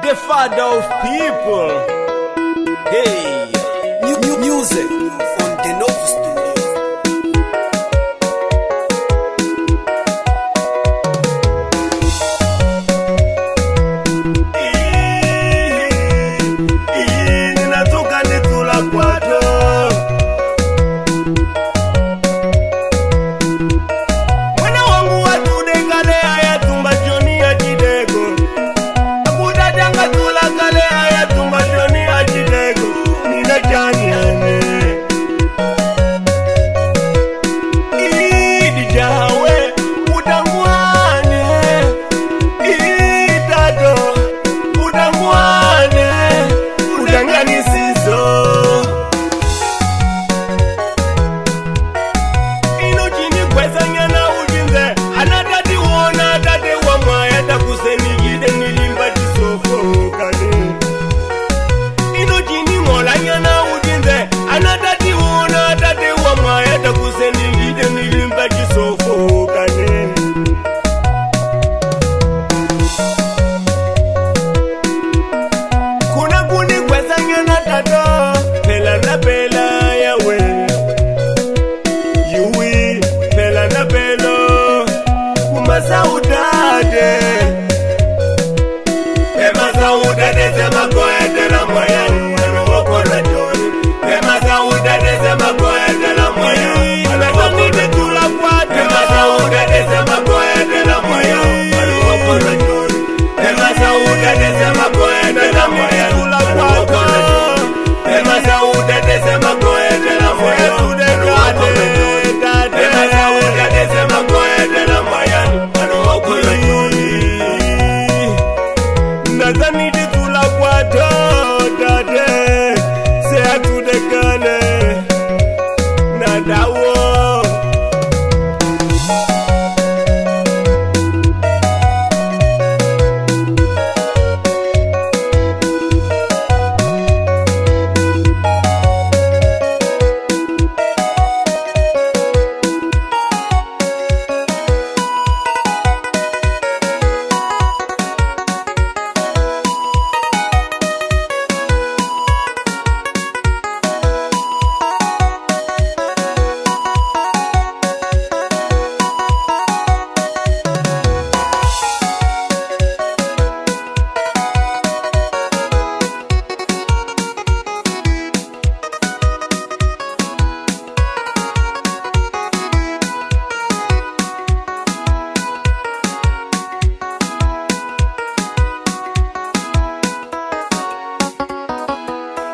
the father of people. Hey, New music on the Novo Studio. ninatoka nitula kwato. Mwana wangu watude kale haya tumba joni ya jidego. Abuda janga tula kale haya tumba joni ya jidego. Nina jani ane Idi jawe udangwane. Idado udangwane. Udangani siso ino jini kweza nyana ujinze anadadi wona dade wa mwaya takuseni gide nilimba jisofo kane ino jini mola nyana ujinze anadadi wona dade wa mwaya takuseni gide nilimba jisofo kane kuna kuni kweza nyana tata pela na pela yawe Yui pela na pelo kumasa udade Emasa udade sema koete la moya Anawoko na joni Emasa udade sema koete la moya Anawoko na tula kwate Emasa udade sema koete la moya Anawoko na joni Emasa udade sema koete la moya Tula kwate Emasa udade sema koete la moya Tude kade Nazani di tula kwato dade Se atude kane Nadawo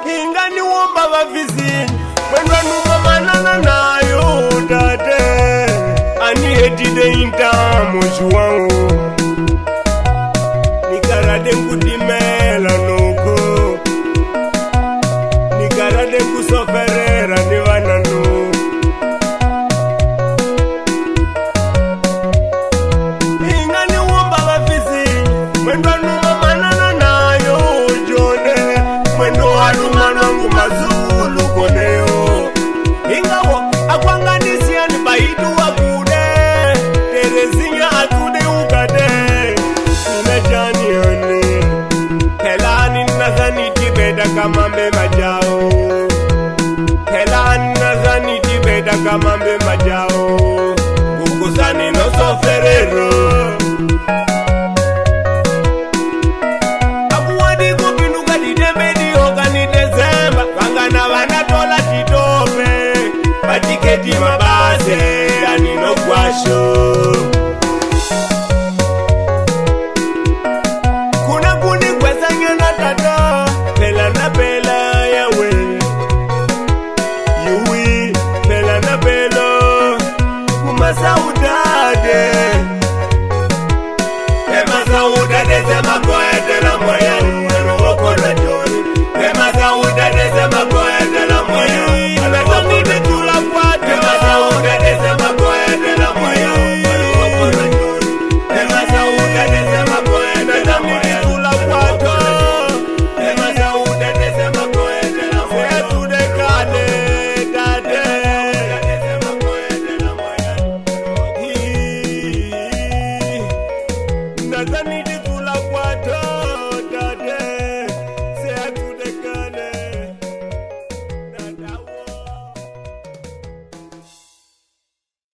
Ingani womba vavizini Mwendwa numa manana nayo dade Ani hedide intamu juwangu Nikarade nkudimela noko Nikarade nkusoferera ni vananu Ingani womba vavizini Mwendwa numa manana nayo jone Mwendo haluma nangu mazulu koneo Ingawo akwanganisia ni baitu wakude Terezinya atude ukade Nimejani ane Helani nazani tibeda kama mbe majao Helani nazani tibeda kama mbe majao Kukusani no soferero Matiketi mabase anino kwasho Kuna kuni kweza nyana tata Pela na pela yawe Yui pela na pelo Kumasa udade Emasa udade sema koete la moya Anawoko na joni Emasa udade sema koete la moya Nazani di tula kwato